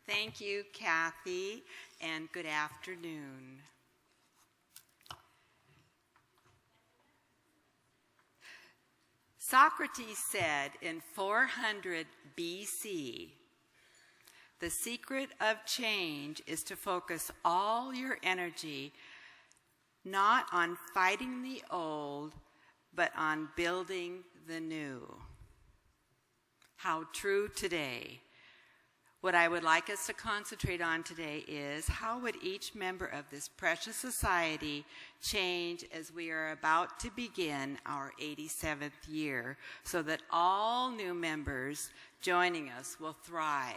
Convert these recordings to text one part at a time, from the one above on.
Thank you, Kathy, and good afternoon. Socrates said in 400 BC, the secret of change is to focus all your energy not on fighting the old, but on building the new. How true today. What I would like us to concentrate on today is how would each member of this precious society change as we are about to begin our 87th year so that all new members joining us will thrive.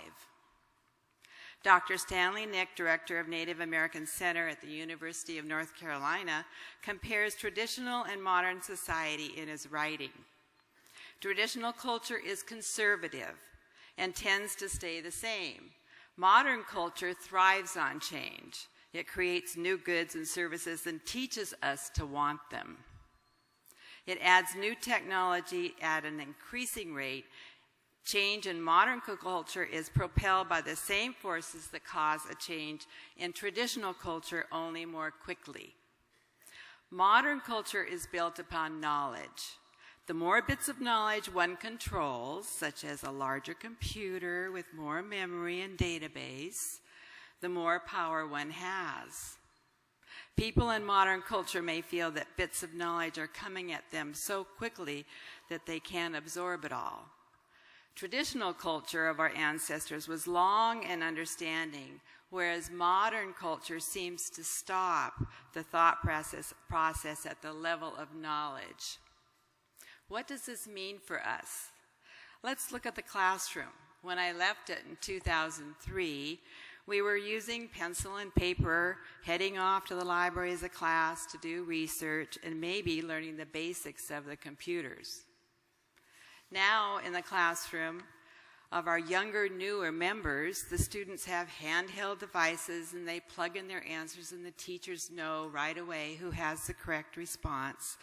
Dr. Stanley Nick, Director of Native American Center at the University of North Carolina, compares traditional and modern society in his writing. Traditional culture is conservative and tends to stay the same. Modern culture thrives on change. It creates new goods and services and teaches us to want them. It adds new technology at an increasing rate. Change in modern culture is propelled by the same forces that cause a change in traditional culture, only more quickly. Modern culture is built upon knowledge. The more bits of knowledge one controls, such as a larger computer with more memory and database, the more power one has. People in modern culture may feel that bits of knowledge are coming at them so quickly that they can't absorb it all. Traditional culture of our ancestors was long and understanding, whereas modern culture seems to stop the thought process at the level of knowledge. What does this mean for us? Let's look at the classroom. When I left it in 2003, we were using pencil and paper, heading off to the library as a class to do research and maybe learning the basics of the computers. Now in the classroom of our younger, newer members, the students have handheld devices and they plug in their answers and the teachers know right away who has the correct response.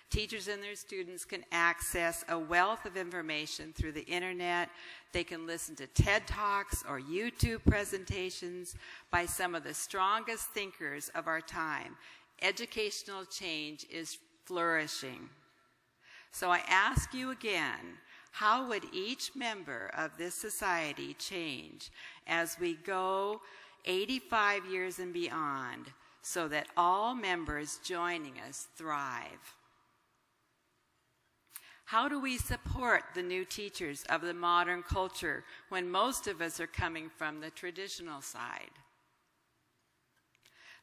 Teachers and their students can access a wealth of information through the internet. They can listen to TED Talks or YouTube presentations by some of the strongest thinkers of our time. Educational change is flourishing. So I ask you again, how would each member of this society change as we go 85 years and beyond so that all members joining us thrive? How do we support the new teachers of the modern culture when most of us are coming from the traditional side?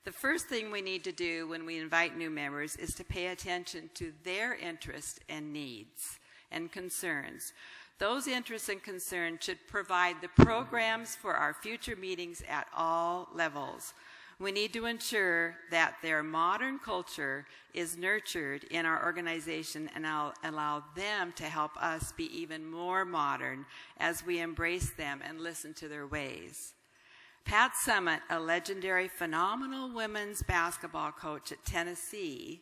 The first thing we need to do when we invite new members is to pay attention to their interests and needs and concerns. Those interests and concerns should provide the programs for our future meetings at all levels. We need to ensure that their modern culture is nurtured in our organization and allow them to help us be even more modern as we embrace them and listen to their ways. Pat Summitt, a legendary phenomenal women's basketball coach at Tennessee,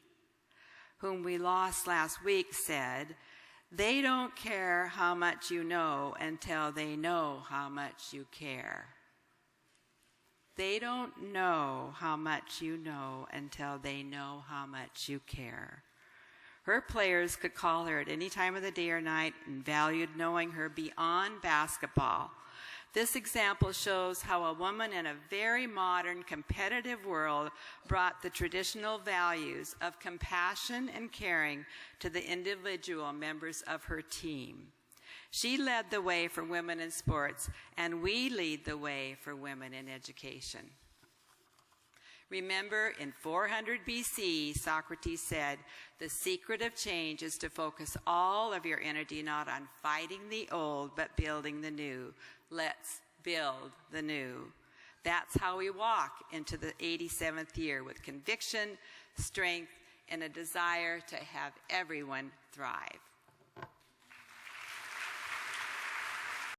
whom we lost last week, said, "They don't care how much you know until they know how much you care." They don't know how much you know until they know how much you care. Her players could call her at any time of the day or night and valued knowing her beyond basketball. This example shows how a woman in a very modern, competitive world brought the traditional values of compassion and caring to the individual members of her team. She led the way for women in sports, and we lead the way for women in education. Remember, in 400 BC, Socrates said, "The secret of change is to focus all of your energy not on fighting the old, but building the new." Let's build the new. That's how we walk into the 87th year, with conviction, strength, and a desire to have everyone thrive.